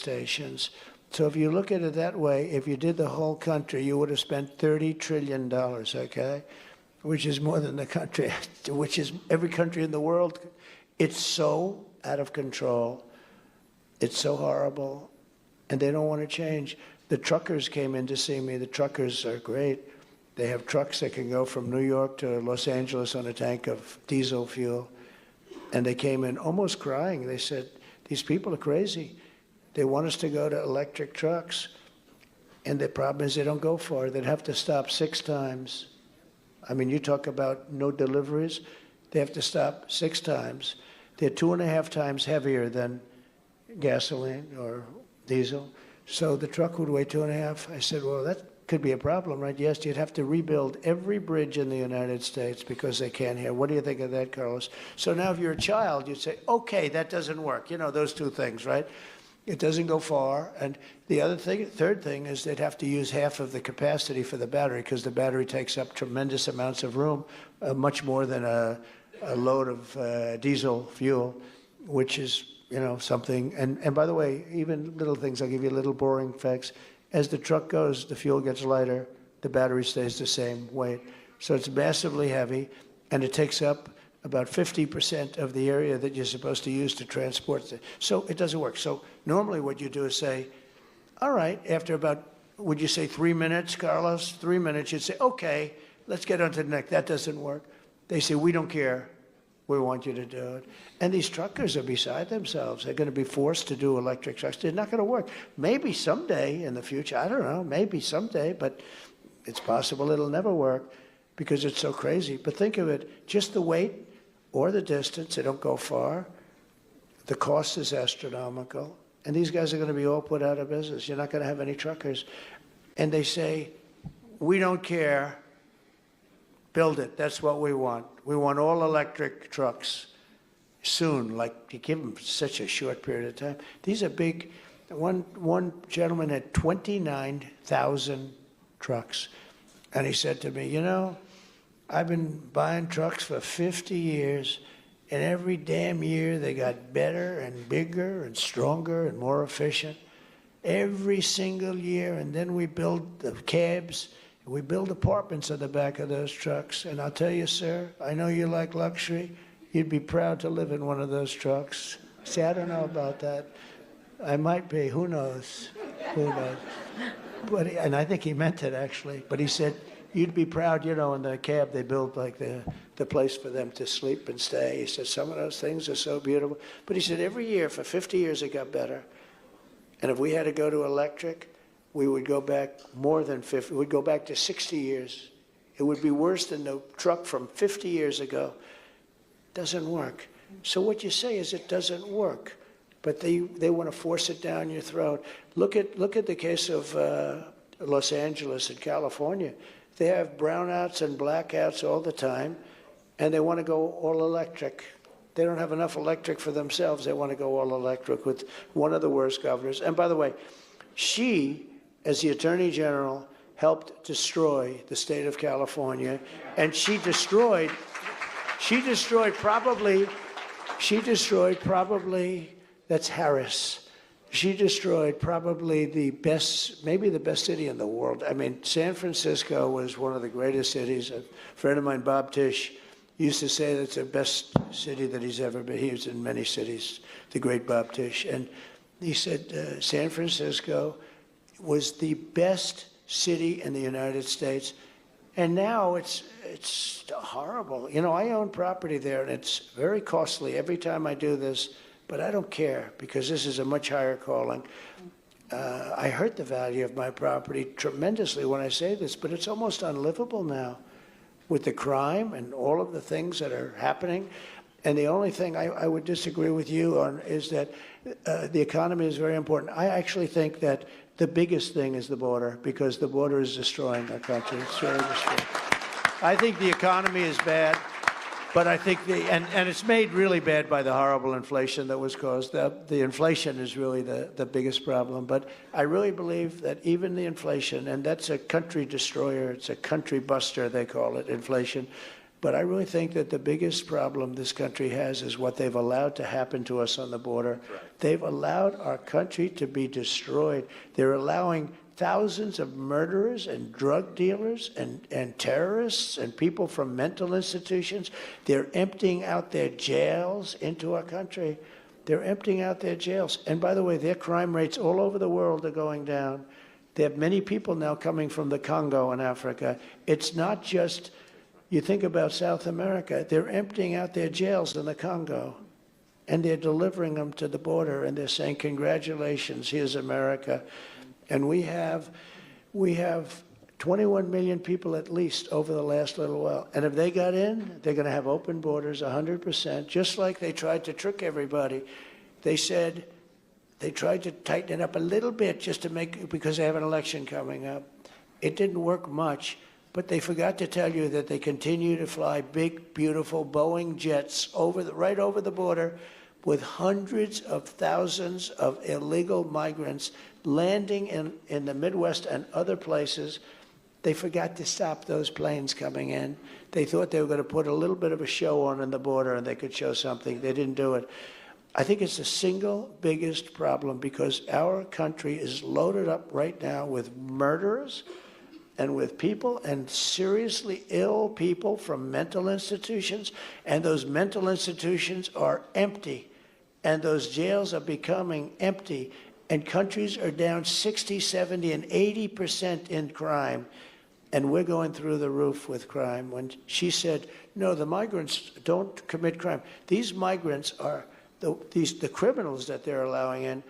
stations. So if you look at it that way, if you did the whole country, you would have spent $30 trillion, okay? Which is more than the country, which is every country in the world. It's so out of control. It's so horrible. And they don't want to change. The truckers came in to see me. The truckers are great. They have trucks that can go from New York to Los Angeles on a tank of diesel fuel. And they came in almost crying. They said, these people are crazy. They want us to go to electric trucks. And the problem is they don't go far. They'd have to stop 6 times. I mean, you talk about no deliveries. They have to stop 6 times. They're 2.5 times heavier than gasoline or diesel. So the truck would weigh 2.5. I said, well, that could be a problem, right? Yes, you'd have to rebuild every bridge in the United States because they can't hear. What do you think of that, Carlos? So now if you're a child, you'd say, okay, that doesn't work. You know, those 2 things, right? It doesn't go far. And the other thing, third thing is they'd have to use half of the capacity for the battery because the battery takes up tremendous amounts of room, much more than a load of diesel fuel, which is, you know, something. And by the way, even little things, I'll give you little boring facts. As the truck goes, the fuel gets lighter, the battery stays the same weight. So it's massively heavy, and it takes up about 50% of the area that you're supposed to use to transport it. So it doesn't work. So normally what you do is say, all right, after about, would you say 3 minutes, Carlos? 3 minutes, you'd say, okay, let's get on to the next. That doesn't work. They say, we don't care. We want you to do it. And these truckers are beside themselves. They're going to be forced to do electric trucks. They're not going to work. Maybe someday in the future, I don't know, maybe someday, but it's possible it'll never work because it's so crazy. But think of it, just the weight or the distance, they don't go far. The cost is astronomical. And these guys are going to be all put out of business. You're not going to have any truckers. And they say, we don't care. Build it. That's what we want. We want all electric trucks soon, like you give them such a short period of time. These are big. One gentleman had 29,000 trucks. And he said to me, you know, I've been buying trucks for 50 years, and every damn year they got better and bigger and stronger and more efficient. Every single year. And then we build the cabs. We build apartments on the back of those trucks. And I'll tell you, sir, I know you like luxury. You'd be proud to live in one of those trucks. See, I don't know about that. I might be. Who knows? Who knows? But and I think he meant it, actually. But he said, you'd be proud, you know, in the cab they built like the place for them to sleep and stay. He said, some of those things are so beautiful. But he said, every year, for 50 years, it got better. And if we had to go to electric, we would go back more than 50. We'd go back to 60 years. It would be worse than the truck from 50 years ago. Doesn't work. So what you say is it doesn't work. But they want to force it down your throat. Look at the case of Los Angeles and California. They have brownouts and blackouts all the time, and they want to go all electric. They don't have enough electric for themselves. They want to go all electric with one of the worst governors. And by the way, she, as the Attorney General, helped destroy the state of California, and she destroyed probably, that's Harris. She destroyed probably the best, maybe the best city in the world. I mean, San Francisco was one of the greatest cities. A friend of mine, Bob Tisch, used to say that's the best city that he's ever been. He was in many cities, the great Bob Tisch. And he said San Francisco was the best city in the United States. And now it's horrible. You know, I own property there, and it's very costly every time I do this. But I don't care because this is a much higher calling. I hurt the value of my property tremendously when I say this, but it's almost unlivable now with the crime and all of the things that are happening. And the only thing I would disagree with you on is that the economy is very important. I actually think that the biggest thing is the border because the border is destroying our country. It's really destroying. I think the economy is bad. But I think and it's made really bad by the horrible inflation that was caused. The inflation is really the biggest problem. But I really believe that even the inflation, and that's a country destroyer, it's a country buster, they call it, inflation. But I really think that the biggest problem this country has is what they've allowed to happen to us on the border. Right. They've allowed our country to be destroyed. They're allowing thousands of murderers and drug dealers and terrorists and people from mental institutions. They're emptying out their jails into our country. They're emptying out their jails. And by the way, their crime rates all over the world are going down. They have many people now coming from the Congo in Africa. It's not just, you think about South America, they're emptying out their jails in the Congo. And they're delivering them to the border, and they're saying, congratulations, here's America. And we have 21 million people at least over the last little while. And if they got in, they're going to have open borders 100%, just like they tried to trick everybody. They said they tried to tighten it up a little bit just to make, because they have an election coming up. It didn't work much, but they forgot to tell you that they continue to fly big, beautiful Boeing jets right over the border with hundreds of thousands of illegal migrants landing in the Midwest and other places. They forgot to stop those planes coming in. They thought they were going to put a little bit of a show on the border and they could show something. They didn't do it. I think it's the single biggest problem because our country is loaded up right now with murderers and with people and seriously ill people from mental institutions, and those mental institutions are empty, and those jails are becoming empty, and countries are down 60, 70, and 80% in crime, and we're going through the roof with crime. When she said, no, the migrants don't commit crime. These migrants are, the criminals that they're allowing in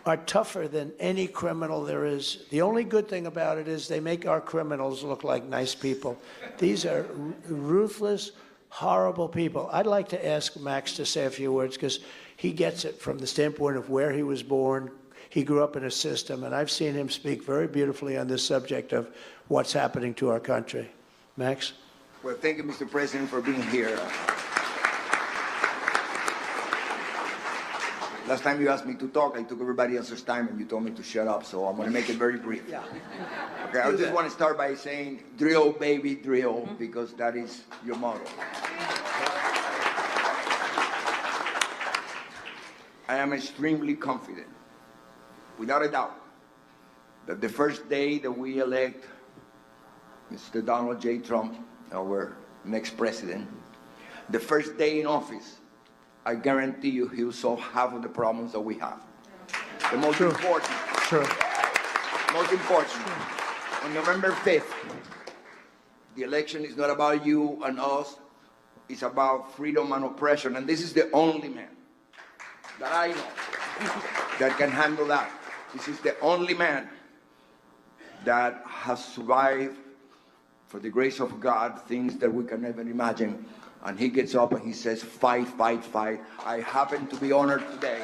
are tougher than any criminal there is. The only good thing about it is they make our criminals look like nice people. These are ruthless, horrible people. I'd like to ask Max to say a few words because he gets it from the standpoint of where he was born. He grew up in a system, and I've seen him speak very beautifully on this subject of what's happening to our country. Max? Well, thank you, Mr. President, for being here. Last time you asked me to talk, I took everybody else's time and you told me to shut up, so I'm going to make it very brief. Yeah. Okay, I just want to start by saying, drill, baby, drill, because that is your motto. I am extremely confident, without a doubt, that the first day that we elect Mr. Donald J. Trump, our next president, the first day in office, I guarantee you he'll solve half of the problems that we have. The most important. Sure. Most important. On November 5th, the election is not about you and us. It's about freedom and oppression. And this is the only man that I know that can handle that. This is the only man that has survived, for the grace of God, things that we can never imagine. And he gets up and he says, fight, fight, fight. I happen to be honored today.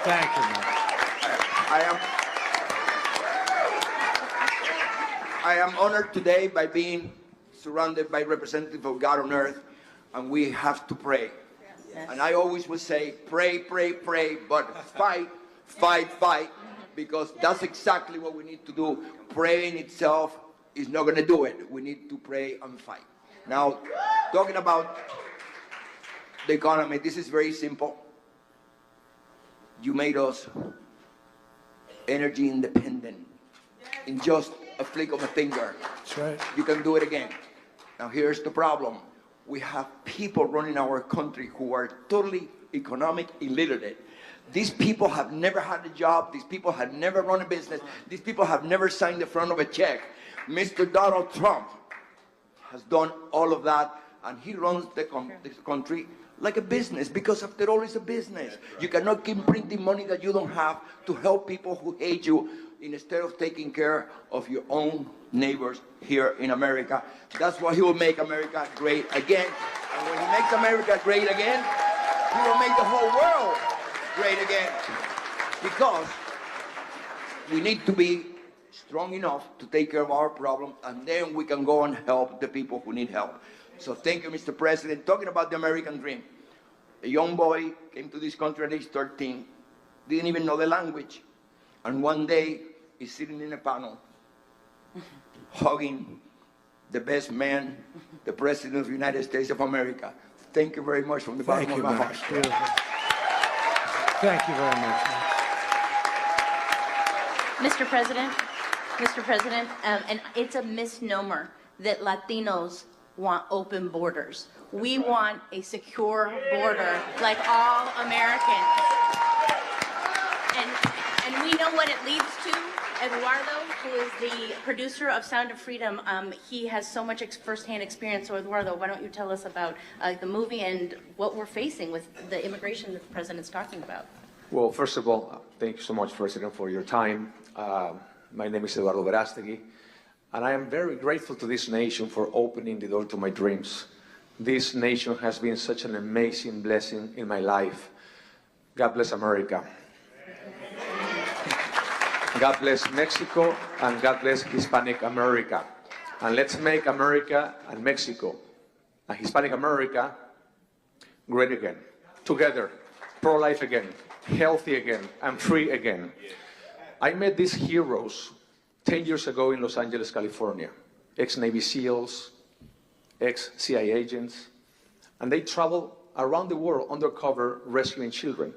Thank you, man. I am honored today by being surrounded by representatives of God on earth, and we have to pray. Yes. And I always would say, pray, pray, pray, but fight, fight, fight, because that's exactly what we need to do. Praying itself is not going to do it. We need to pray and fight. Now, talking about the economy, this is very simple. You made us energy independent in just a flick of a finger. That's right. You can do it again. Now here's the problem. We have people running our country who are totally economic illiterate. These people have never had a job. These people have never run a business. These people have never signed the front of a check. Mr. Donald Trump has done all of that, and he runs this country like a business, because after all, it's a business. You cannot keep printing money that you don't have to help people who hate you instead of taking care of your own neighbors here in America. That's why he will make America great again. And when he makes America great again, he will make the whole world great again. Because we need to be strong enough to take care of our problem, and then we can go and help the people who need help. So thank you, Mr. President. Talking about the American dream, a young boy came to this country at age 13, didn't even know the language, and one day he's sitting in a panel, hugging the best man, the President of the United States of America. Thank you very much from the bottom of my heart. Beautiful. Thank you very much. Mr. President, and it's a misnomer that Latinos want open borders. We want a secure border like all Americans. And we know what it leads to. Eduardo, who is the producer of Sound of Freedom, he has so much firsthand experience. So Eduardo, why don't you tell us about the movie and what we're facing with the immigration that the president's talking about? Well, first of all, thank you so much, President, for your time. My name is Eduardo Verástegui, and I am very grateful to this nation for opening the door to my dreams. This nation has been such an amazing blessing in my life. God bless America. God bless Mexico, and God bless Hispanic America. And let's make America and Mexico and Hispanic America great again. Together, pro-life again, healthy again, and free again. I met these heroes 10 years ago in Los Angeles, California. Ex-Navy SEALs, ex-CIA agents, and they travel around the world undercover rescuing children.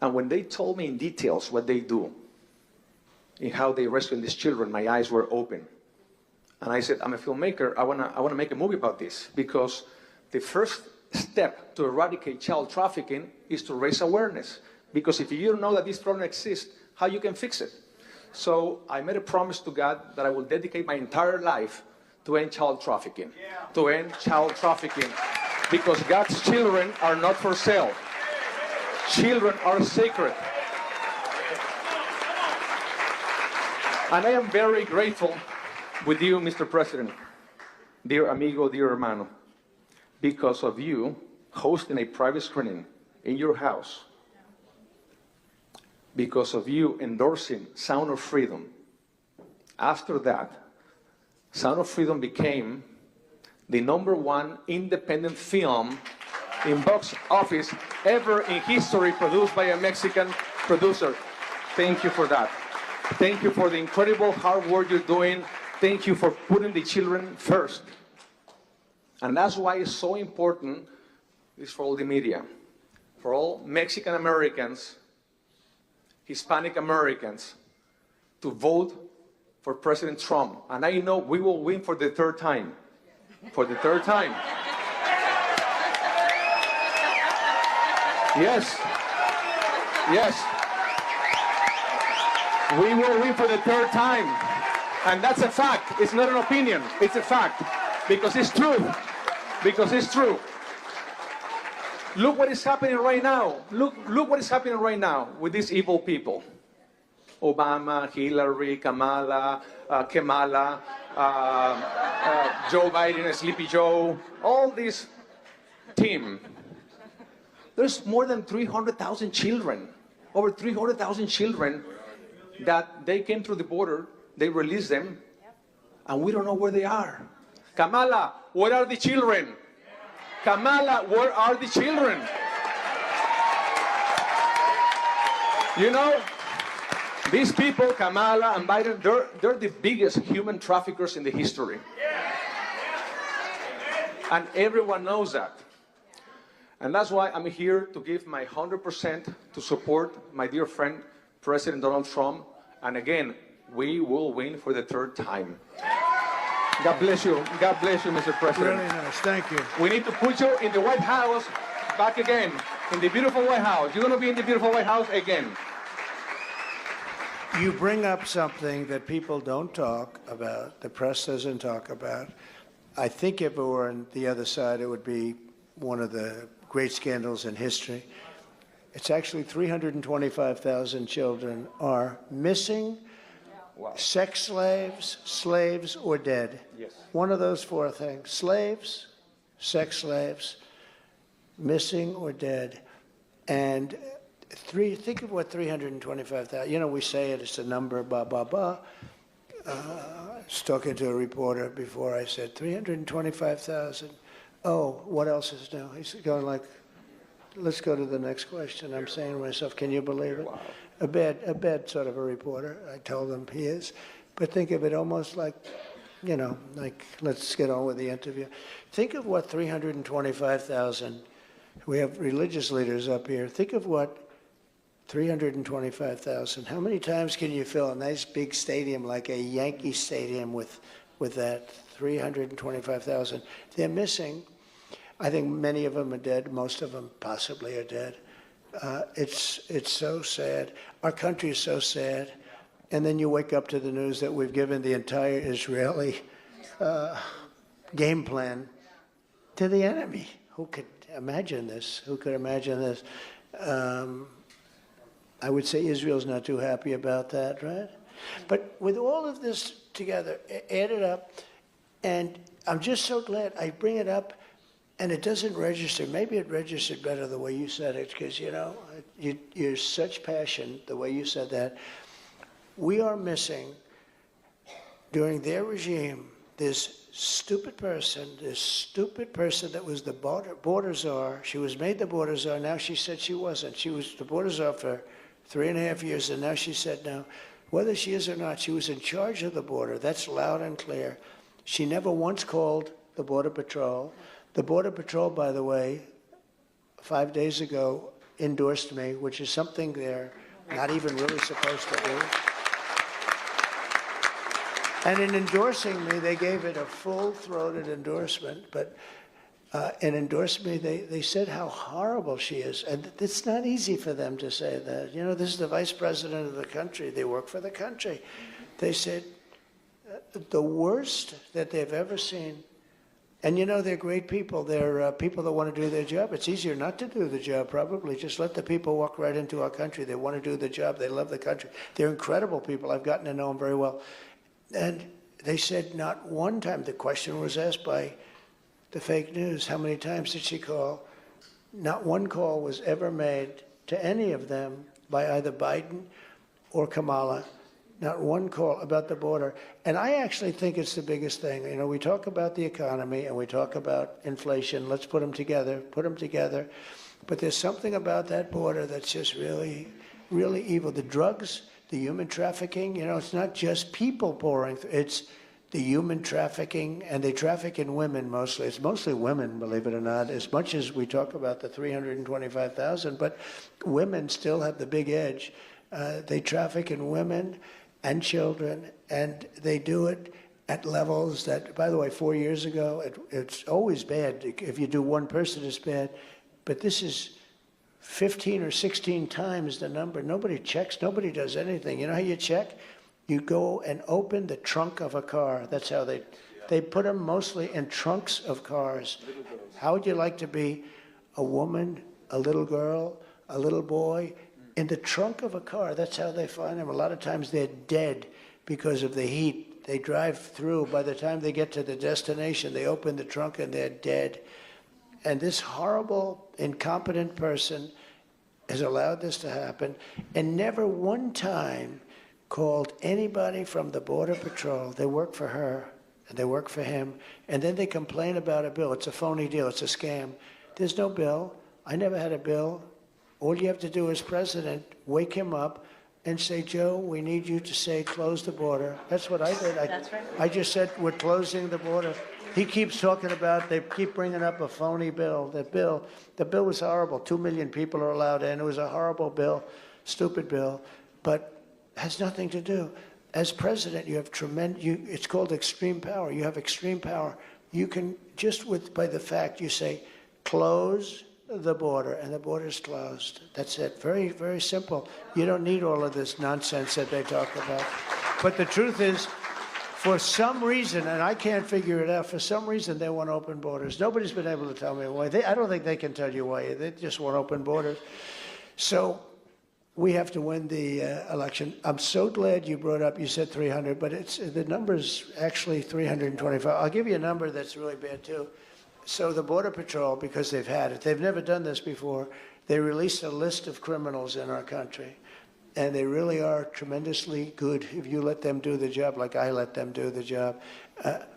And when they told me in details what they do, in how they rescue these children, my eyes were open. And I said, I'm a filmmaker, I wanna make a movie about this, because the first step to eradicate child trafficking is to raise awareness. Because if you don't know that this problem exists, how you can fix it? So I made a promise to God that I will dedicate my entire life to end child trafficking. To end child trafficking. Because God's children are not for sale. Children are sacred. And I am very grateful with you, Mr. President, dear amigo, dear hermano, because of you hosting a private screening in your house, because of you endorsing Sound of Freedom. After that, Sound of Freedom became the #1 independent film in box office ever in history, produced by a Mexican producer. Thank you for that. Thank you for the incredible hard work you're doing. Thank you for putting the children first. And that's why it's so important, is for all the media, for all Mexican Americans, Hispanic Americans, to vote for President Trump. And I know we will win for the third time. For the third time. Yes. Yes. We will win for the third time. And that's a fact. It's not an opinion. It's a fact. Because it's true. Because it's true. Look what is happening right now. Look what is happening right now with these evil people. Obama, Hillary, Kamala, Joe Biden, Sleepy Joe, all this team. There's more than 300,000 children, over 300,000 children that they came through the border, they released them, and we don't know where they are. Kamala, where are the children? Kamala, where are the children? You know, these people, Kamala and Biden, they're the biggest human traffickers in the history. And everyone knows that. And that's why I'm here to give my 100% to support my dear friend, President Donald Trump. And again, we will win for the third time. God bless you. God bless you, Mr. President. Really nice. Thank you. We need to put you in the White House back again. In the beautiful White House. You're going to be in the beautiful White House again. You bring up something that people don't talk about, the press doesn't talk about. I think if it were on the other side, it would be one of the great scandals in history. It's actually 325,000 children are missing, sex slaves, slaves, or dead. Yes. One of those four things: slaves, sex slaves, missing or dead. And think of what 325,000, you know, we say it's a number, blah, blah, blah. I was talking to a reporter before I said 325,000. Oh, what else is new? He's going like, let's go to the next question. I'm saying to myself, can you believe it? Wow. A bad sort of a reporter. I told him he is. But think of it almost like, you know, like let's get on with the interview. Think of what 325,000, we have religious leaders up here. Think of what 325,000. How many times can you fill a nice big stadium like a Yankee Stadium with that 325,000? They're missing. I think many of them are dead. Most of them possibly are dead. It's so sad. Our country is so sad. And then you wake up to the news that we've given the entire Israeli game plan to the enemy. Who could imagine this? Who could imagine this? I would say Israel's not too happy about that, right? But with all of this together, add it up, and I'm just so glad I bring it up, and it doesn't register. Maybe it registered better the way you said it, because, you know, you're such passion the way you said that. We are missing, during their regime, this stupid person that was the border czar. She was made the border czar. Now she said she wasn't. She was the border czar for 3.5 years, and now she said no. Whether she is or not, she was in charge of the border. That's loud and clear. She never once called the Border Patrol. The Border Patrol, by the way, 5 days ago endorsed me, which is something they're not even really supposed to do. And in endorsing me, they gave it a full-throated endorsement, but in endorsing me, they said how horrible she is. And it's not easy for them to say that. You know, this is the vice president of the country. They work for the country. They said the worst that they've ever seen. And, you know, they're great people. They're people that want to do their job. It's easier not to do the job, probably. Just let the people walk right into our country. They want to do the job. They love the country. They're incredible people. I've gotten to know them very well. And they said not one time, the question was asked by the fake news, how many times did she call? Not one call was ever made to any of them by either Biden or Kamala. Not one call about the border. And I actually think it's the biggest thing. You know, we talk about the economy and we talk about inflation. Let's put them together. But there's something about that border that's just really, really evil. The drugs, the human trafficking, you know, it's not just people pouring through. It's the human trafficking, and they traffic in women mostly. It's mostly women, believe it or not, as much as we talk about the 325,000, but women still have the big edge. They traffic in women and children, and they do it at levels that, by the way, 4 years ago, it's always bad. If you do one person, it's bad. But this is 15 or 16 times the number. Nobody checks. Nobody does anything. You know how you check? You go and open the trunk of a car. That's how they put them mostly in trunks of cars. How would you like to be a woman, a little girl, a little boy, in the trunk of a car? That's how they find them. A lot of times they're dead because of the heat. They drive through. By the time they get to the destination, they open the trunk and they're dead. And this horrible, incompetent person has allowed this to happen, and never one time called anybody from the Border Patrol. They work for her, and they work for him, and then they complain about a bill. It's a phony deal. It's a scam. There's no bill. I never had a bill. All you have to do as president, wake him up and say, Joe, we need you to say close the border. That's what I did. That's right. I just said we're closing the border. He keeps talking about, they keep bringing up a phony bill. The bill was horrible. 2 million people are allowed in. It was a horrible bill, stupid bill, but has nothing to do. As president, you have it's called extreme power. You have extreme power. You can, just by the fact you say, close the border, and the border is closed. That's it. Very, very simple. You don't need all of this nonsense that they talk about. But the truth is, for some reason, and I can't figure it out, for some reason they want open borders. Nobody's been able to tell me why. I don't think they can tell you why. They just want open borders. So we have to win the election. I'm so glad you brought up, you said 300, but the number's actually 325. I'll give you a number that's really bad too. So the Border Patrol, because they've had it, they've never done this before, they released a list of criminals in our country. and they really are tremendously good if you let them do the job like I let them do the job.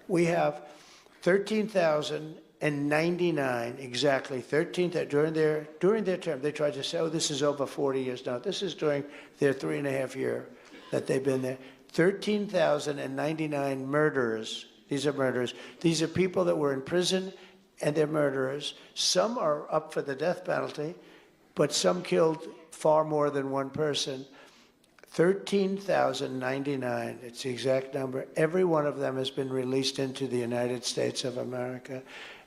We have 13,099, exactly, 13,000 during their term. They tried to say, oh, this is over 40 years. No, this is during their 3.5 year that they've been there. 13,099 murderers. These are murderers. These are people that were in prison, and they're murderers. Some are up for the death penalty, but some killed far more than one person. 13,099, it's the exact number. Every one of them has been released into the United States of America.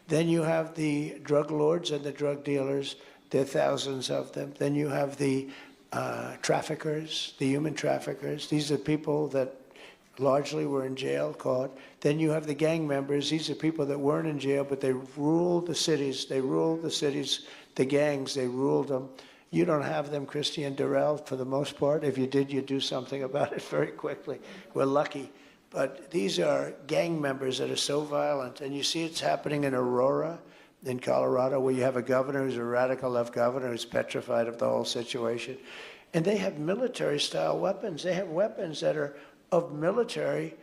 Then you have the drug lords and the drug dealers. There are thousands of them. Then you have the traffickers, the human traffickers. These are people that largely were in jail, caught. Then you have the gang members. These are people that weren't in jail, but they ruled the cities. They ruled the cities, the gangs, they ruled them. You don't have them, Christian Durrell, for the most part. If you did, you'd do something about it very quickly. We're lucky. But these are gang members that are so violent. And you see it's happening in Aurora, in Colorado, where you have a governor who's a radical left governor who's petrified of the whole situation. And they have military-style weapons. They have weapons that are of military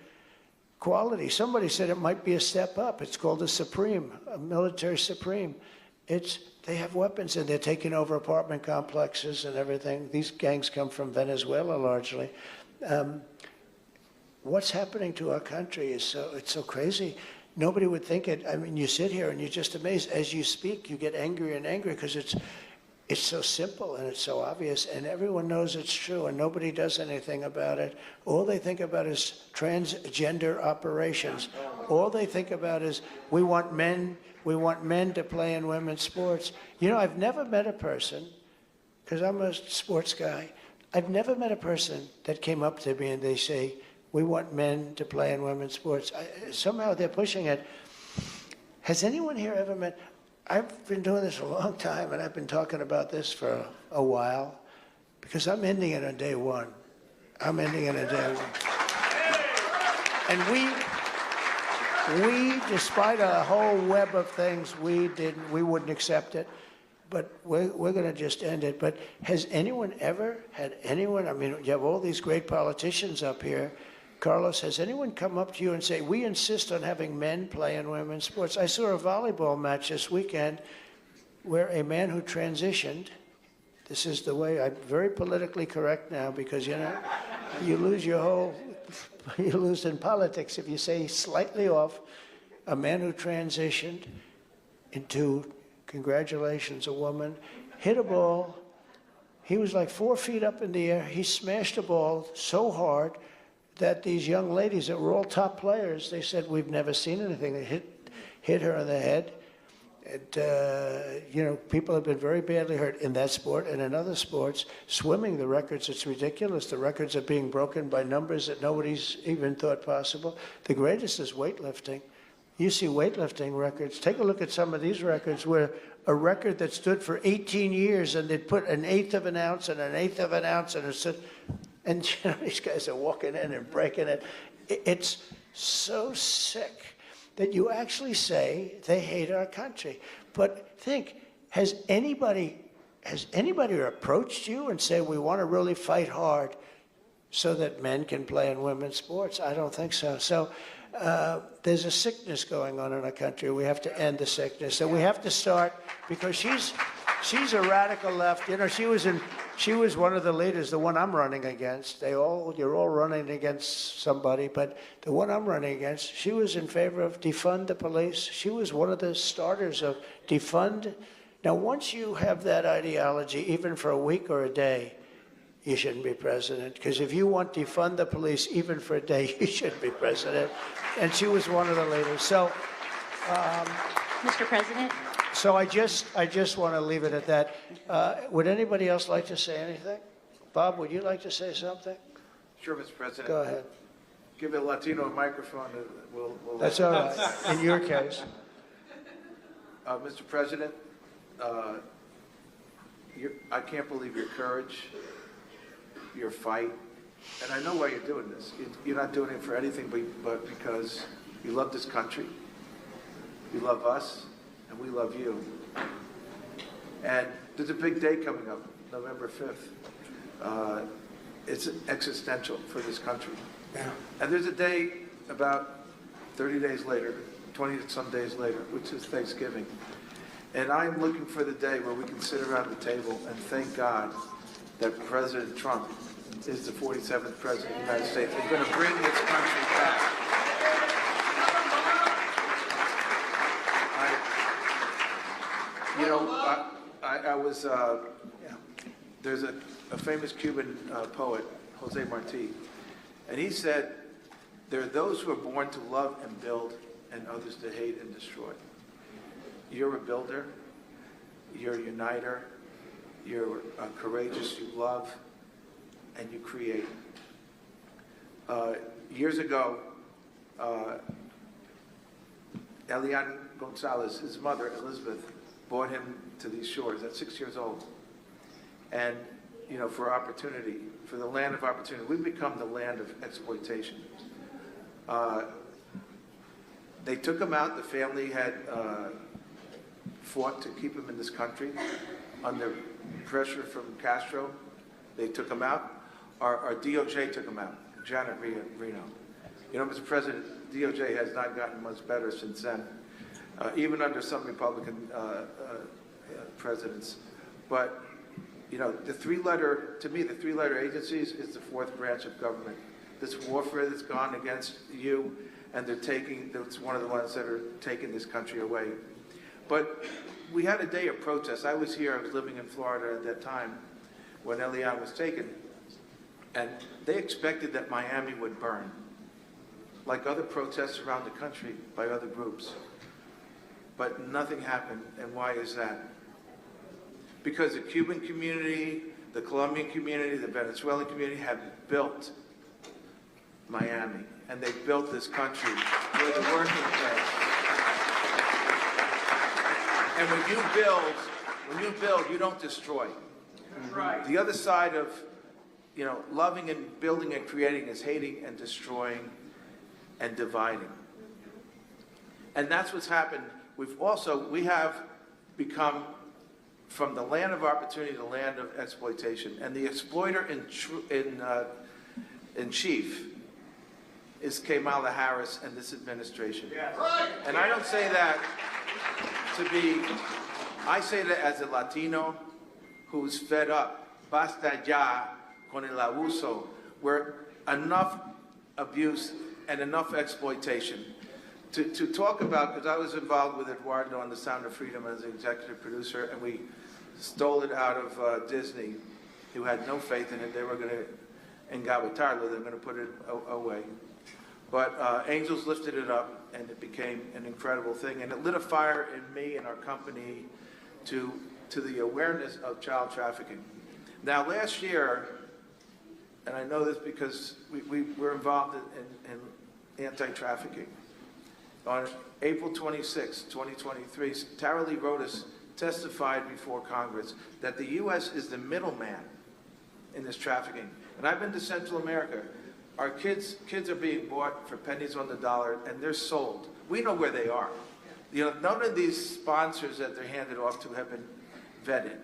quality. Somebody said it might be a step up. It's called a Supreme, a military Supreme. They have weapons, and they're taking over apartment complexes and everything. These gangs come from Venezuela largely. What's happening to our country it's so crazy. Nobody would think it. I mean, you sit here and you're just amazed. As you speak, you get angrier and angrier because it's so simple and it's so obvious, and everyone knows it's true, and nobody does anything about it. All they think about is transgender operations. All they think about is we want men to play in women's sports. You know, I've never met a person, because I'm a sports guy, I've never met a person that came up to me and they say, we want men to play in women's sports. Somehow they're pushing it. Has anyone here ever met? I've been doing this a long time, and I've been talking about this for a while, because I'm ending it on day one. I'm ending it on day one. And we, despite a whole web of things, we wouldn't accept it, but we're going to just end it. But has anyone ever had anyone, I mean, you have all these great politicians up here. Carlos, has anyone come up to you and say, we insist on having men play in women's sports? I saw a volleyball match this weekend where a man who transitioned, this is the way, I'm very politically correct now because, you know, you lose in politics if you say slightly off. A man who transitioned into, congratulations, a woman, hit a ball. He was like 4 feet up in the air. He smashed a ball so hard that these young ladies that were all top players, they said, we've never seen anything. They hit her on the head. And, you know, people have been very badly hurt in that sport and in other sports. Swimming, the records, it's ridiculous. The records are being broken by numbers that nobody's even thought possible. The greatest is weightlifting. You see weightlifting records. Take a look at some of these records where a record that stood for 18 years and they'd put 1/8 of an ounce and 1/8 of an ounce and and you know, these guys are walking in and breaking it. It's so sick that you actually say they hate our country. But think, has anybody approached you and said, we want to really fight hard so that men can play in women's sports? I don't think so. So there's a sickness going on in our country. We have to end the sickness. So we have to start, because she's a radical left. You know, she was one of the leaders, the one I'm running against. You're all running against somebody, but the one I'm running against, she was in favor of defund the police. She was one of the starters of defund. Now, once you have that ideology, even for a week or a day, you shouldn't be president. Because if you want defund the police, even for a day, you shouldn't be president. And she was one of the leaders. So, Mr. President? So I just want to leave it at that. Would anybody else like to say anything? Bob, would you like to say something? Sure, Mr. President. Go ahead. Give a Latino a microphone. That's all right, in your case. Mr. President, I can't believe your courage, your fight, and I know why you're doing this. You're not doing it for anything but because you love this country, you love us, and we love you. And there's a big day coming up, November 5th. it's existential for this country. Yeah. And there's a day about 30 days later, 20 some days later, which is Thanksgiving. And I'm looking for the day where we can sit around the table and thank God that President Trump is the 47th President of the United States and going to bring this country back. There's a famous Cuban poet, Jose Marti, and he said, there are those who are born to love and build and others to hate and destroy. You're a builder, you're a uniter, you're courageous, you love, and you create. Years ago, Elian Gonzalez, his mother, Elizabeth, brought him to these shores at 6 years old. And, you know, for opportunity, for the land of opportunity, we've become the land of exploitation. They took him out. The family had fought to keep him in this country under pressure from Castro. They took him out. Our DOJ took him out, Janet Reno. You know, Mr. President, DOJ has not gotten much better since then, even under some Republican presidents. But, you know, to me, the three-letter agencies is the fourth branch of government. This warfare that's gone against you, and that's one of the ones that are taking this country away. But we had a day of protest. I was here, I was living in Florida at that time when Elian was taken. And they expected that Miami would burn, like other protests around the country by other groups. But nothing happened, and why is that? Because the Cuban community, the Colombian community, the Venezuelan community have built Miami, and they built this country where the working class. And when you build, you don't destroy. Right. The other side of, you know, loving and building and creating is hating and destroying and dividing. And that's what's happened. We have become from the land of opportunity to the land of exploitation. And the exploiter in chief is Kamala Harris and this administration. Yes. Right. And I don't say that I say that as a Latino who's fed up. Basta ya con el abuso. Where enough abuse and enough exploitation. To talk about, because I was involved with Eduardo on The Sound of Freedom as the executive producer, and we stole it out of Disney, who had no faith in it. They were going to engavetarlo, they were going to put it away. But Angels lifted it up, and it became an incredible thing. And it lit a fire in me and our company to the awareness of child trafficking. Now, last year, and I know this because we were involved in anti-trafficking, on April 26, 2023, Tara Lee Rodas testified before Congress that the U.S. is the middleman in this trafficking. And I've been to Central America. Our kids are being bought for pennies on the dollar, and they're sold. We know where they are. You know, none of these sponsors that they're handed off to have been vetted.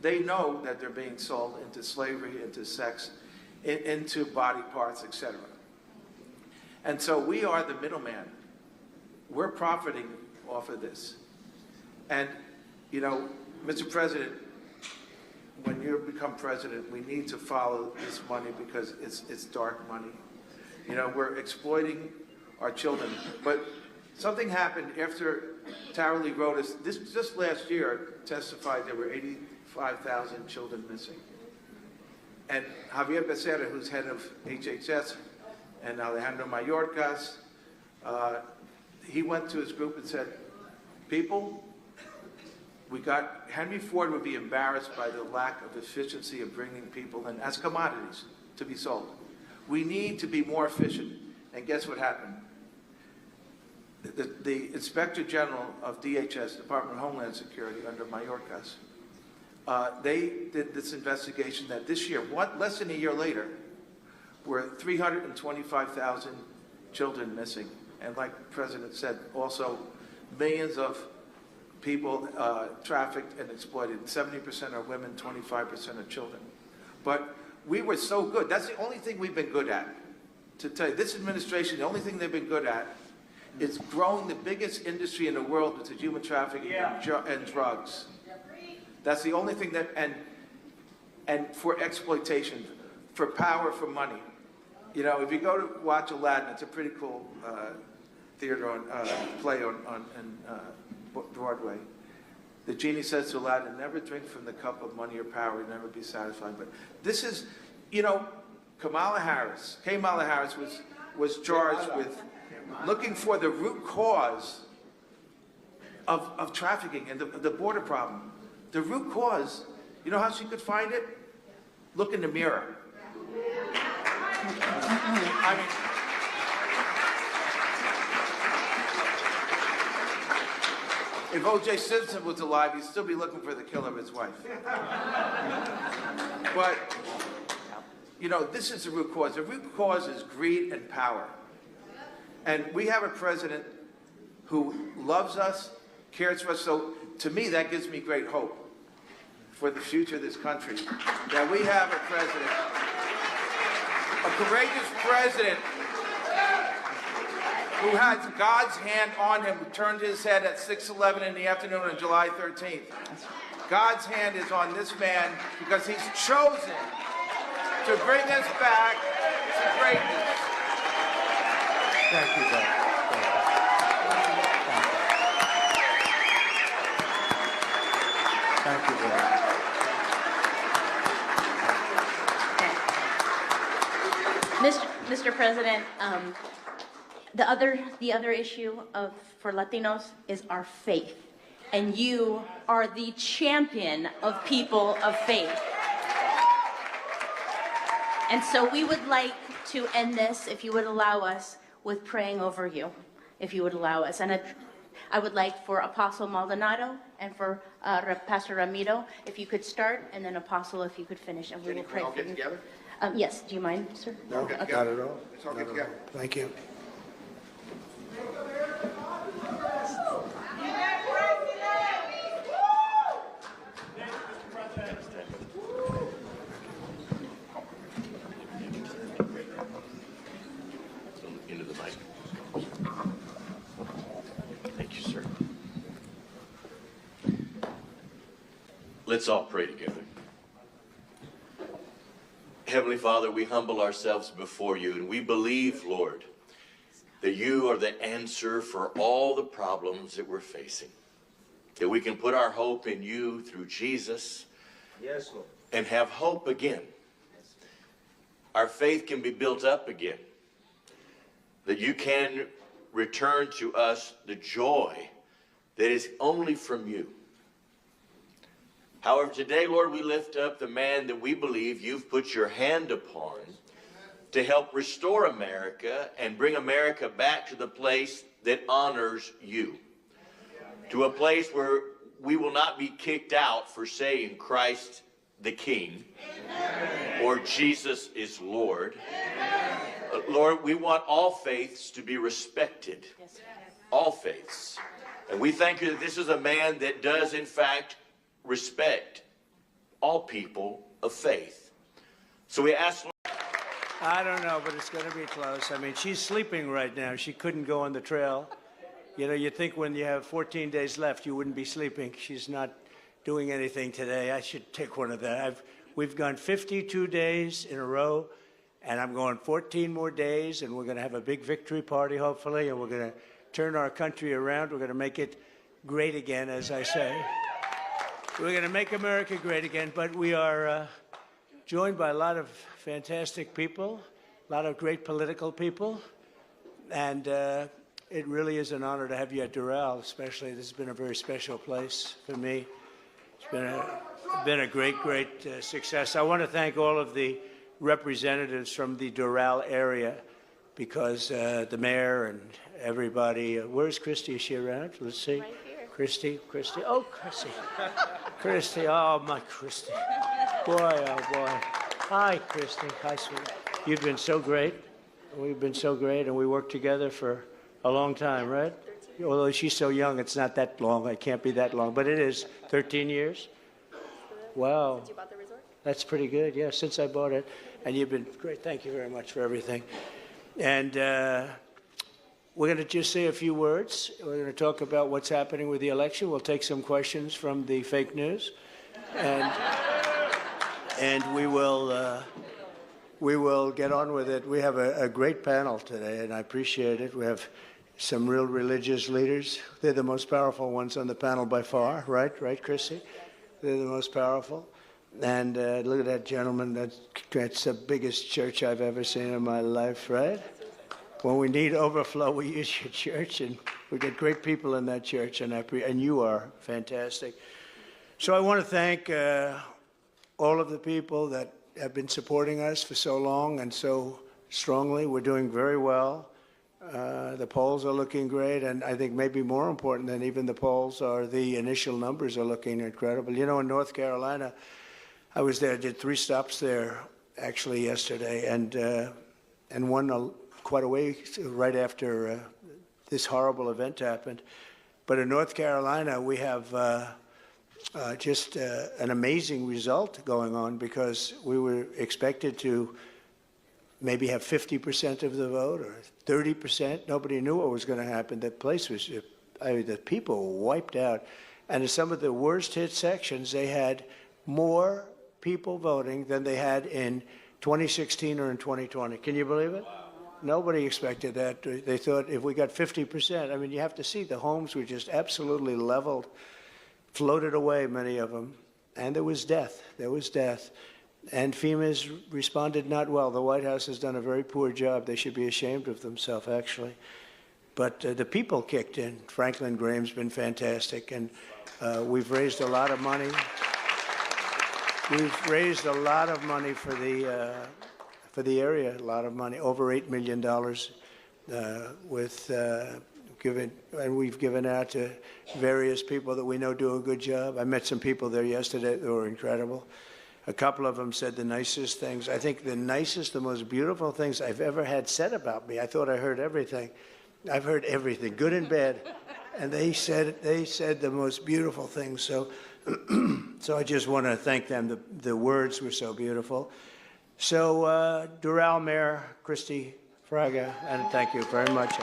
They know that they're being sold into slavery, into sex, into body parts, etc. And so we are the middleman. We're profiting off of this. And, you know, Mr. President, when you become president, we need to follow this money because it's dark money. You know, we're exploiting our children. But something happened after Tara Lee Rodas, just last year, testified there were 85,000 children missing. And Javier Becerra, who's head of HHS, and Alejandro Mayorkas, he went to his group and said, people, Henry Ford would be embarrassed by the lack of efficiency of bringing people in as commodities to be sold. We need to be more efficient. And guess what happened? The Inspector General of DHS, Department of Homeland Security, under Mayorkas, they did this investigation that this year, less than a year later, were 325,000 children missing. And like the President said, also millions of people trafficked and exploited. 70% are women, 25% are children. But we were so good. That's the only thing we've been good at. To tell you, this administration, the only thing they've been good at is growing the biggest industry in the world, which is human trafficking and drugs. That's the only thing that, and for exploitation, for power, for money. You know, if you go to watch Aladdin, it's a pretty cool theater on play on Broadway. The genie says to Aladdin, never drink from the cup of money or power, never be satisfied. But this is, you know, Kamala Harris was charged with looking for the root cause of trafficking and the border problem. The root cause, you know how she could find it? Look in the mirror. I mean, if O.J. Simpson was alive, he'd still be looking for the killer of his wife. But, you know, this is the root cause. The root cause is greed and power. And we have a president who loves us, cares for us. So, to me, that gives me great hope for the future of this country. That we have a president, a courageous president who has God's hand on him, who turned his head at 6:11 in the afternoon on July 13th. God's hand is on this man because he's chosen to bring us back to greatness. Thank you, Bob. Thank you, Bob. Mr. President, the other issue for Latinos is our faith, and you are the champion of people of faith. And so we would like to end this, if you would allow us, with praying over you, if you would allow us. And I would like for Apostle Maldonado and for Pastor Ramiro, if you could start, and then Apostle, if you could finish, and we will pray for you. Get together? Yes, do you mind, sir? No, Okay. not at all. Let's all Not get at together. all. Thank you. Into the mic. Thank you, sir. Let's all pray together. Heavenly Father, we humble ourselves before you, and we believe, Lord, that you are the answer for all the problems that we're facing. That we can put our hope in you through Jesus. Yes, Lord. And have hope again. Our faith can be built up again. That you can return to us the joy that is only from you. However, today, Lord, we lift up the man that we believe you've put your hand upon to help restore America and bring America back to the place that honors you. To a place where we will not be kicked out for saying Christ the King or Jesus is Lord. Lord, we want all faiths to be respected. All faiths. And we thank you that this is a man that does, in fact, respect all people of faith. So we ask. I don't know, but it's going to be close. I mean, she's sleeping right now. She couldn't go on the trail. You know, you'd think when you have 14 days left, you wouldn't be sleeping. She's not doing anything today. I should take one of that. We've gone 52 days in a row, and I'm going 14 more days, and we're going to have a big victory party, hopefully, and we're going to turn our country around. We're going to make it great again, as I say. We're going to make America great again, but we are joined by a lot of fantastic people, a lot of great political people, and it really is an honor to have you at Doral, especially. This has been a very special place for me. It's been a great success. I want to thank all of the representatives from the Doral area because the mayor and everybody. Where's Christy? Is she around? Let's see. Right here. Christy. Oh, Christy. Christy. Oh, my Christy. Boy, oh, boy. Hi, Christy. Hi, sweetie. You've been so great. We've been so great, and we worked together for a long time, right? Although she's so young, it's not that long. It can't be that long, but it is. 13 years? Wow. Since you bought the resort? That's pretty good, yeah, since I bought it. And you've been great. Thank you very much for everything. And we're going to just say a few words. We're going to talk about what's happening with the election. We'll take some questions from the fake news. And we will get on with it. We have a great panel today, and I appreciate it. We have some real religious leaders. They're the most powerful ones on the panel by far, right? Right, Chrissy? They're the most powerful. And look at that gentleman. That's the biggest church I've ever seen in my life, right? When we need overflow, we use your church, and we get great people in that church, and you are fantastic. So I want to thank all of the people that have been supporting us for so long and so strongly. We're doing very well. The polls are looking great, and I think maybe more important than even the polls are the initial numbers are looking incredible. You know, in North Carolina, I was there, did 3 stops there actually yesterday, and one quite a way right after this horrible event happened. But in North Carolina, we have just an amazing result going on, because we were expected to maybe have 50% of the vote or 30%. Nobody knew what was going to happen. The place was, the people were wiped out. And in some of the worst hit sections, they had more people voting than they had in 2016 or in 2020. Can you believe it? Wow. Nobody expected that. They thought if we got 50%, I mean, you have to see the homes were just absolutely leveled, floated away, many of them. And there was death. There was death. And FEMA's responded not well. The White House has done a very poor job. They should be ashamed of themselves, actually. But the people kicked in. Franklin Graham's been fantastic. And we've raised a lot of money. We've raised a lot of money for the area, a lot of money, over $8 million and we've given out to various people that we know do a good job. I met some people there yesterday that were incredible. A couple of them said the nicest things. I think the nicest, the most beautiful things I've ever had said about me. I thought I heard everything. I've heard everything, good and bad. And they said the most beautiful things. So I just want to thank them. The words were so beautiful. So Doral Mayor Christy Fraga, and thank you very much.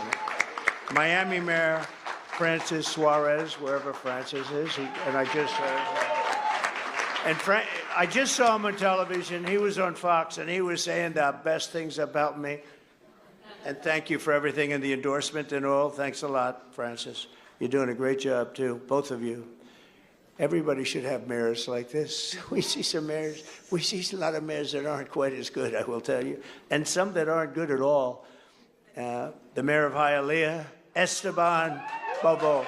Miami Mayor Francis Suarez, wherever Francis is, I just saw him on television. He was on Fox, and he was saying the best things about me. And thank you for everything and the endorsement and all. Thanks a lot, Francis. You're doing a great job, too, both of you. Everybody should have mayors like this. We see some mayors. We see a lot of mayors that aren't quite as good, I will tell you, and some that aren't good at all. The mayor of Hialeah, Esteban Bobo.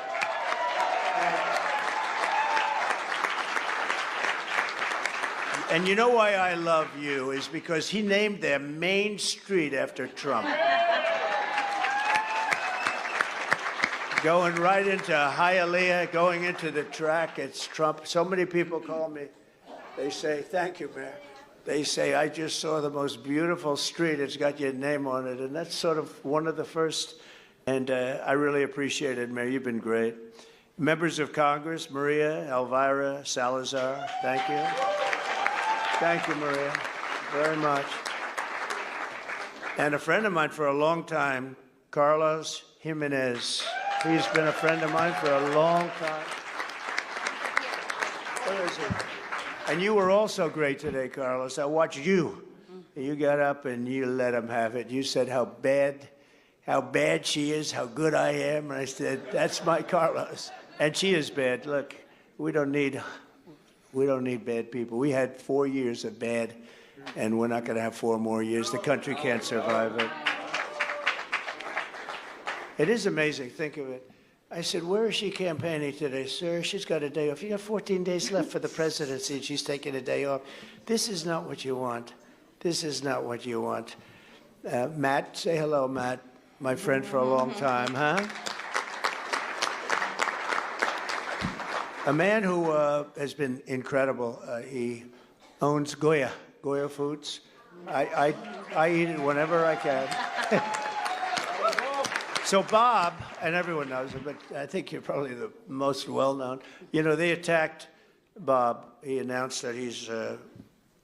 And you know why I love you is because he named their main street after Trump. Going right into Hialeah, going into the track, it's Trump. So many people call me. They say, thank you, Mayor. They say, I just saw the most beautiful street. It's got your name on it. And that's sort of one of the first. And I really appreciate it, Mayor. You've been great. Members of Congress, Maria, Elvira, Salazar, thank you. Thank you, Maria, very much. And a friend of mine for a long time, Carlos Jimenez. He's been a friend of mine for a long time. Where is he? And you were also great today, Carlos. I watched you. You got up and you let him have it. You said how bad she is, how good I am. And I said, that's my Carlos. And she is bad. Look, we don't need bad people. We had 4 years of bad, and we're not going to have 4 more years. The country can't survive it. It is amazing. Think of it. I said, where is she campaigning today? Sir, she's got a day off. You got 14 days left for the presidency, and she's taking a day off. This is not what you want. This is not what you want. Matt, say hello, Matt, my friend for a long time, huh? A man who has been incredible. He owns Goya Foods. I eat it whenever I can. So Bob, and everyone knows him, but I think you're probably the most well-known. You know, they attacked Bob. He announced that he's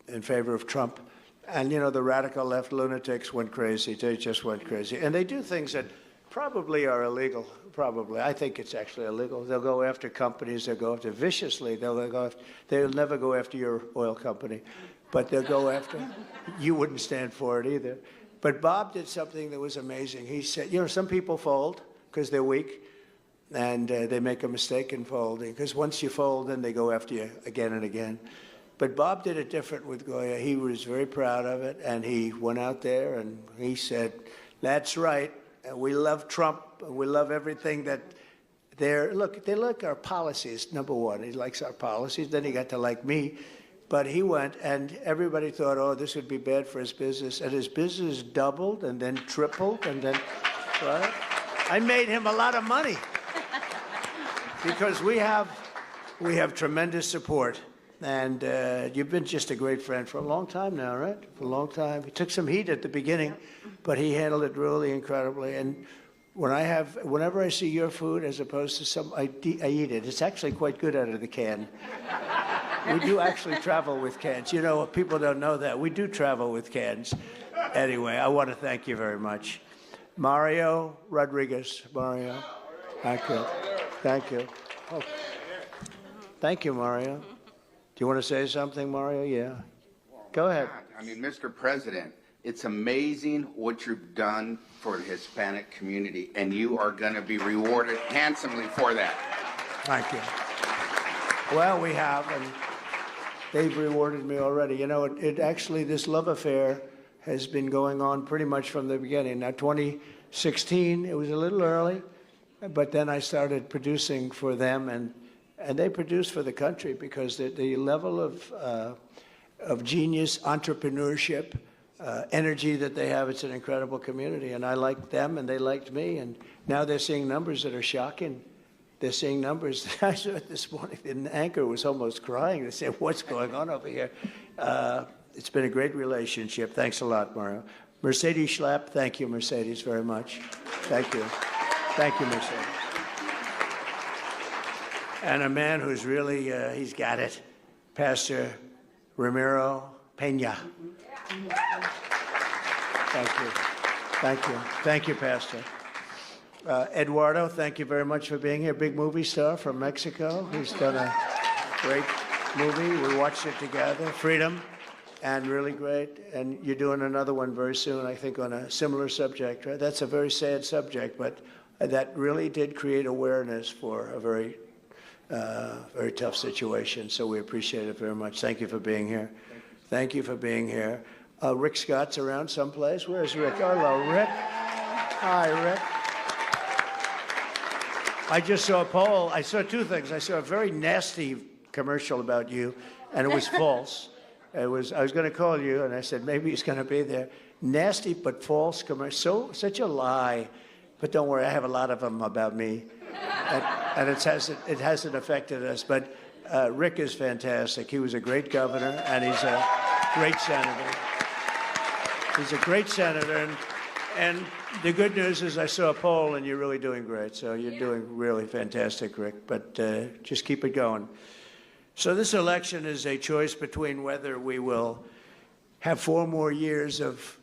in favor of Trump. And, you know, the radical left lunatics went crazy. They just went crazy. And they do things that probably are illegal. Probably. I think it's actually illegal. They'll go after companies. They'll go after viciously. They'll never go after your oil company. But they'll go after. You wouldn't stand for it either. But Bob did something that was amazing. He said, you know, some people fold because they're weak. And they make a mistake in folding. Because once you fold, then they go after you again and again. But Bob did it different with Goya. He was very proud of it. And he went out there and he said, that's right. We love Trump. We love everything that they like our policies, number one. He likes our policies. Then he got to like me. But he went, and everybody thought, oh, this would be bad for his business. And his business doubled and then tripled and then, right? I made him a lot of money because we have tremendous support. And you've been just a great friend for a long time now, right? For a long time. He took some heat at the beginning, but he handled it really incredibly. And whenever I see your food as opposed to some, I eat it. It's actually quite good out of the can. We do actually travel with cans. You know, people don't know that. We do travel with cans. Anyway, I want to thank you very much. Mario Rodriguez. Mario. Thank you. Thank you. Oh. Thank you, Mario. Do you want to say something, Mario? Yeah. Go ahead. I mean, Mr. President, it's amazing what you've done for the Hispanic community, and you are going to be rewarded handsomely for that. Thank you. Well, we have, and they've rewarded me already. You know, it actually, this love affair has been going on pretty much from the beginning. Now, 2016, it was a little early, but then I started producing for them, and they produce for the country because the level of genius, entrepreneurship, energy that they have, it's an incredible community. And I liked them and they liked me. And now they're seeing numbers that are shocking. They're seeing numbers. I saw it this morning. The anchor was almost crying. They said, what's going on over here? It's been a great relationship. Thanks a lot, Mario. Mercedes Schlapp, thank you, Mercedes, very much. Thank you. Thank you, Mercedes. And a man who's really, he's got it, Pastor Ramiro Pena. Thank you. Thank you. Thank you, Pastor. Eduardo, thank you very much for being here. Big movie star from Mexico. He's done a great movie. We watched it together, Freedom, and really great. And you're doing another one very soon, I think, on a similar subject, right? That's a very sad subject, but that really did create awareness for a very tough situation, so we appreciate it very much. Thank you for being here. Thank you for being here. Rick Scott's around someplace. Where's Rick? Hello, Rick. Hi, Rick. I just saw a poll. I saw two things. I saw a very nasty commercial about you, and it was false. I was going to call you, and I said, maybe he's going to be there. Nasty but false commercial. Such a lie. But don't worry, I have a lot of them about me. And it hasn't affected us. But Rick is fantastic. He was a great governor, and he's a great senator. He's a great senator. And the good news is I saw a poll, and you're really doing great. So you're doing really fantastic, Rick. But just keep it going. So this election is a choice between whether we will have 4 more years of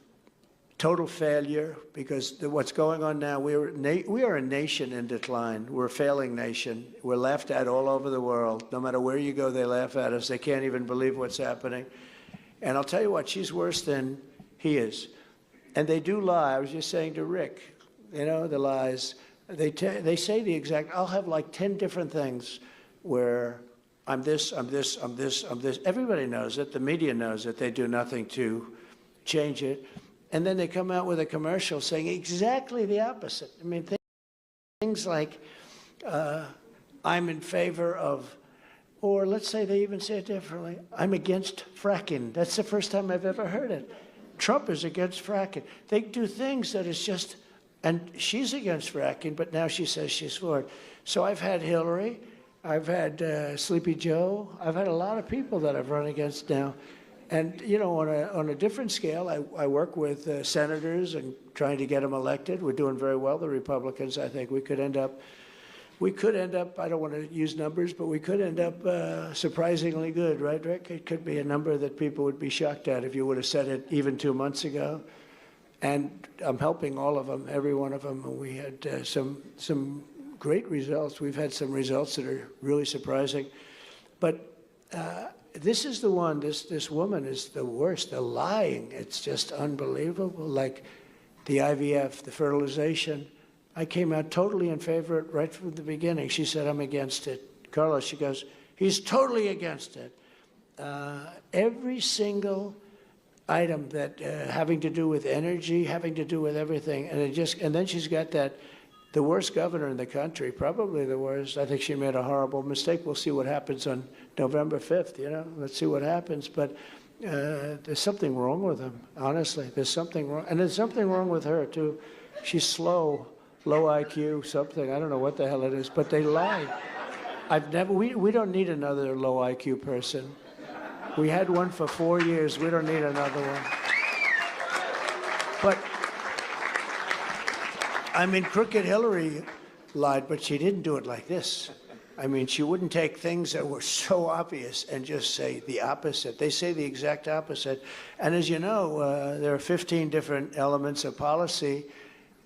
total failure, because what's going on now, we are a nation in decline. We're a failing nation. We're laughed at all over the world. No matter where you go, they laugh at us. They can't even believe what's happening. And I'll tell you what, she's worse than he is. And they do lie. I was just saying to Rick, you know, the lies. They say the exact, I'll have like 10 different things where I'm this, I'm this, I'm this, I'm this. Everybody knows it. The media knows it. They do nothing to change it. And then they come out with a commercial saying exactly the opposite. I mean, things like, I'm in favor of, or let's say they even say it differently, I'm against fracking. That's the first time I've ever heard it. Trump is against fracking. They do things that is just, and she's against fracking, but now she says she's for it. So I've had Hillary, I've had Sleepy Joe, I've had a lot of people that I've run against now. And, you know, on a different scale, I work with senators and trying to get them elected. We're doing very well. The Republicans, I think we could end up we could end up, I don't want to use numbers, but we could end up surprisingly good, right, Rick? It could be a number that people would be shocked at if you would have said it even 2 months ago. And I'm helping all of them, every one of them. And we had some great results. We've had some results that are really surprising. But this is the one, this woman is the worst, the lying. It's just unbelievable. Like the IVF, the fertilization. I came out totally in favor of it right from the beginning. She said, I'm against it. Carlos, she goes, he's totally against it. Every single item that having to do with energy, having to do with everything. And then she's got the worst governor in the country, probably the worst. I think she made a horrible mistake. We'll see what happens on November 5th, Let's see what happens. But there's something wrong with him, honestly. There's something wrong. And there's something wrong with her, too. She's slow, low IQ, something. I don't know what the hell it is, but they lie. We don't need another low IQ person. We had one for 4 years. We don't need another one. But I mean, Crooked Hillary lied, but she didn't do it like this. I mean, she wouldn't take things that were so obvious and just say the opposite. They say the exact opposite. And as you know, there are 15 different elements of policy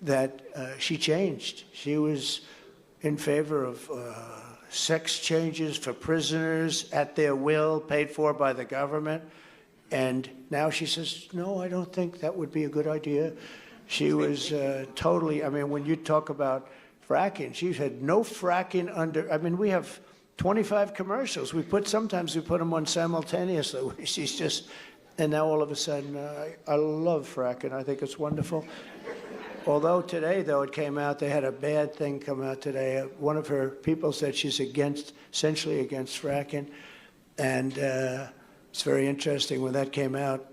that she changed. She was in favor of sex changes for prisoners at their will, paid for by the government. And now she says, no, I don't think that would be a good idea. She was totally, I mean, when you talk about fracking, she had no fracking under, I mean, we have 25 commercials. Sometimes we put them on simultaneously. She's just, and now all of a sudden, I love fracking. I think it's wonderful. Although today, though, it came out, they had a bad thing come out today. One of her people said she's essentially against fracking. And it's very interesting when that came out.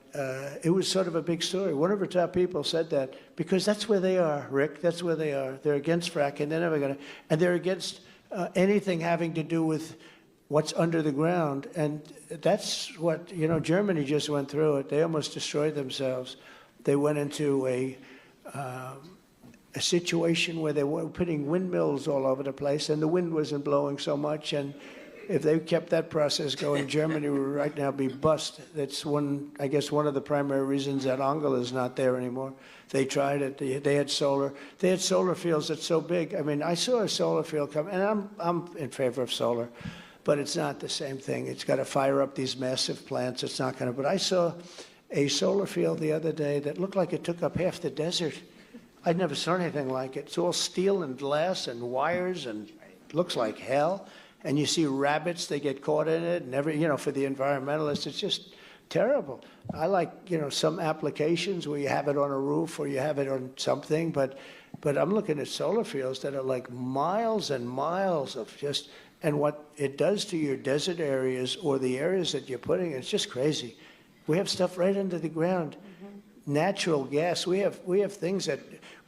It was sort of a big story. One of her top people said that because that's where they are, Rick. That's where they are. They're against fracking. They're never going to. And they're against anything having to do with what's under the ground. And that's what, Germany just went through it. They almost destroyed themselves. They went into a situation where they were putting windmills all over the place, and the wind wasn't blowing so much. And if they kept that process going, Germany would right now be bust. That's I guess one of the primary reasons that Angela is not there anymore. They tried it. They had solar. They had solar fields that's so big. I mean, I saw a solar field come, and I'm in favor of solar, but it's not the same thing. It's got to fire up these massive plants. It's not going to. But I saw a solar field the other day that looked like it took up half the desert. I'd never saw anything like it. It's all steel and glass and wires, and it looks like hell. And you see rabbits, they get caught in it, and for the environmentalists, it's just terrible. I like, some applications where you have it on a roof or you have it on something, but I'm looking at solar fields that are like miles and miles of just, and what it does to your desert areas or the areas that you're putting, it's just crazy. We have stuff right under the ground. Mm-hmm. Natural gas. We have things that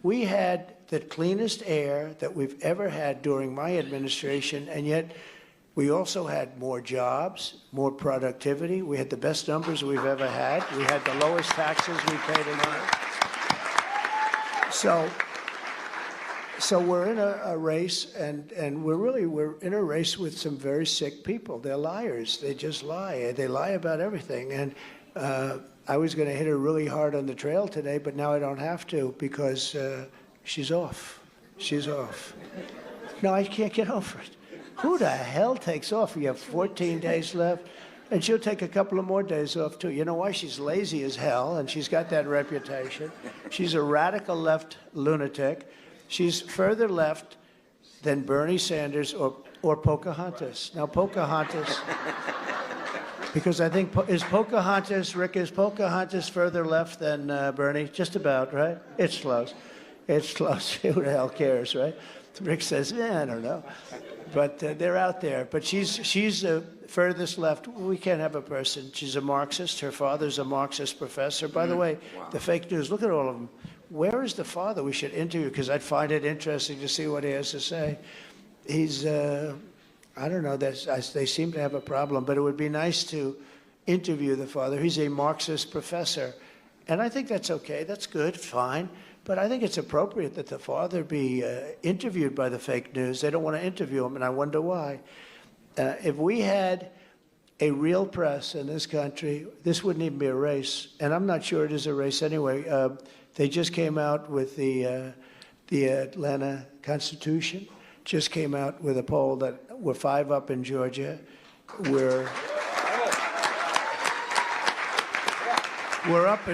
we had the cleanest air that we've ever had during my administration, and yet we also had more jobs, more productivity. We had the best numbers we've ever had. We had the lowest taxes we paid in life. So we're in a race, and we're in a race with some very sick people. They're liars. They just lie. They lie about everything. And I was going to hit her really hard on the trail today, but now I don't have to because she's off. She's off. No, I can't get over it. Who the hell takes off? You have 14 days left, and she'll take a couple of more days off, too. You know why? She's lazy as hell, and she's got that reputation. She's a radical left lunatic. She's further left than Bernie Sanders or Pocahontas. Now, Pocahontas... Because I think, Rick, is Pocahontas further left than Bernie? Just about, right? It's close. It's close. Who the hell cares, right? Rick says, I don't know. But they're out there. But she's furthest left. We can't have a person. She's a Marxist. Her father's a Marxist professor. By the way, the fake news, look at all of them. Where is the father? We should interview, because I'd find it interesting to see what he has to say. He's... I don't know, they seem to have a problem, but it would be nice to interview the father. He's a Marxist professor, and I think that's okay. That's good, fine. But I think it's appropriate that the father be interviewed by the fake news. They don't want to interview him, and I wonder why. If we had a real press in this country, this wouldn't even be a race. And I'm not sure it is a race anyway. They just came out with the Atlanta Constitution, just came out with a poll that we're 5 up in Georgia. We're up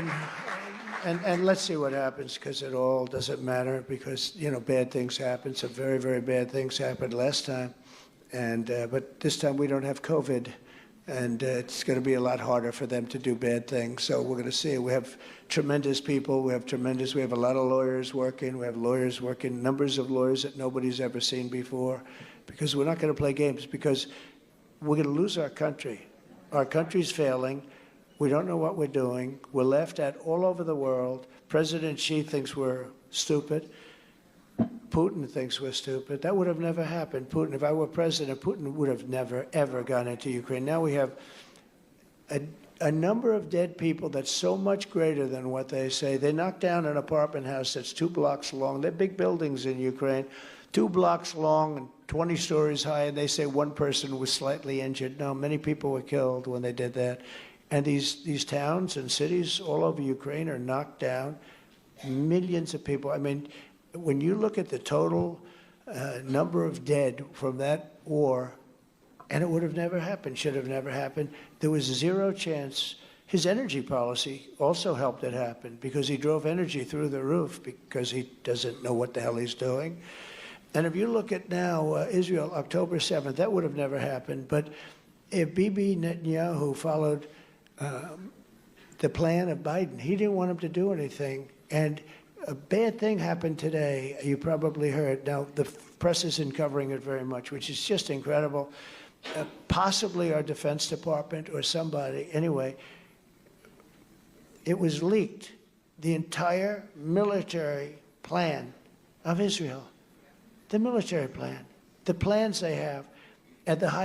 and let's see what happens, because it all doesn't matter, because, you know, bad things happen. Some very, very bad things happened last time. But this time we don't have COVID. And it's going to be a lot harder for them to do bad things. So we're going to see. We have tremendous people. We have a lot of lawyers working. We have lawyers working, numbers of lawyers that nobody's ever seen before, because we're not going to play games, because we're going to lose our country. Our country's failing. We don't know what we're doing. We're laughed at all over the world. President Xi thinks we're stupid. Putin thinks we're stupid. That would have never happened. Putin, if I were president, Putin would have never, ever gone into Ukraine. Now we have a number of dead people that's so much greater than what they say. They knocked down an apartment house that's 2 blocks long. They're big buildings in Ukraine, 2 blocks long and 20 stories high, and they say one person was slightly injured. No, many people were killed when they did that. And these towns and cities all over Ukraine are knocked down. Millions of people. I mean, when you look at the total number of dead from that war, and it would have never happened, should have never happened, there was 0 chance. His energy policy also helped it happen, because he drove energy through the roof, because he doesn't know what the hell he's doing. And if you look at now, Israel, October 7th, that would have never happened. But if Bibi Netanyahu followed the plan of Biden, he didn't want him to do anything. And a bad thing happened today, you probably heard. Now, the press isn't covering it very much, which is just incredible. Possibly our Defense Department or somebody. Anyway, it was leaked, the entire military plan of Israel. The military plan, the plans they have at the high